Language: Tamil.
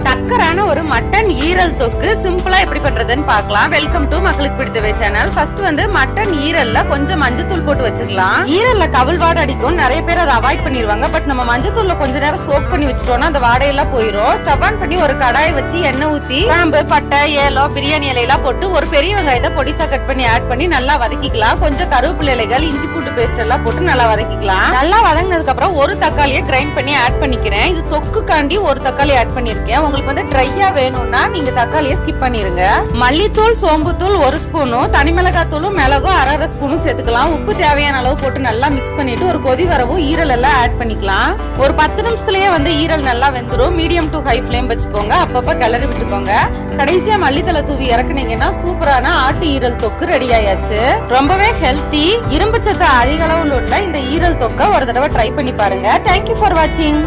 டக்கரான ஒரு மட்டன் ஈரல் தொக்கு சிம்பிளா எப்படி பண்றதுன்னு பார்க்கலாம். வெல்கம் டு மக்களுக்கு பிடித்தவை சேனல். ஃபர்ஸ்ட் வந்து மட்டன் ஈரல்ல கொஞ்சம் மஞ்சத்தூள் போட்டு வச்சுக்கலாம். ஈரல்ல கவுள் வாடை அடிக்கும், நிறைய பேர் அதை அவாய்ட் பண்ணிடுவாங்க. பட் நம்ம மஞ்சத்தூள்ல கொஞ்ச நேரம் சோக் பண்ணி வச்சுட்டோம்னா அந்த வாடையெல்லாம் போயிடும். ஸ்டவ் ஆன் பண்ணி ஒரு கடாயை வச்சு எண்ணெய் ஊத்தி கிராம்பு, பட்டை, ஏலம், பிரியாணி இலையெல்லாம் போட்டு ஒரு பெரிய வெங்காயத்தை பொடிசா கட் பண்ணி ஆட் பண்ணி நல்லா வதக்கிக்கலாம். கொஞ்சம் கருவேப்பிலை இலைகள், இஞ்சி பூண்டு பேஸ்ட் எல்லாம் போட்டு நல்லா வதக்கிக்கலாம். நல்லா வதங்கினதுக்கு அப்புறம் ஒரு தக்காளியை கிரைண்ட் பண்ணி ஆட் பண்ணிக்கிறேன். இது தொக்குக்காண்டி ஒரு தக்காளி ஆட் பண்ணிருக்கேன். உங்களுக்கு வந்து ட்ரையா வேணும்னா நீங்க தக்காளியை ஸ்கிப் பண்ணிருங்க. மல்லித்தூள், சோம்புத்தூள் 1 ஸ்பூனும், தனி மிளகாய் தூளும் மிளகும் 1/2 ஸ்பூனும் சேர்த்துக்கலாம். உப்பு தேவையான அளவு போட்டு நல்லா மிக்ஸ் பண்ணிட்டு ஒரு கொதி வரவும் ஈரல் எல்லாம் ஆட் பண்ணிக்கலாம். ஒரு 10 நிமிஷத்துலயே வந்து ஈரல் நல்லா வெந்துரும். மீடியம் டு ஹை ஃப்ளேம் வச்சுக்கோங்க. அப்பப்ப கிளறி விட்டுக்கோங்க. கடைசியா மல்லித்தலை தூவி இறக்குனீங்கன்னா சூப்பரான ஆட்டு ஈரல் தொக்கு ரெடி ஆயாச்சு. ரொம்பவே ஹெல்த்தி, இரும்பு சத்து அதிக அளவுல உள்ள இந்த ஈரல் தொக்கை ஒரு தடவை ட்ரை பண்ணி பாருங்க. தேங்க்யூ ஃபார் வாட்சிங்.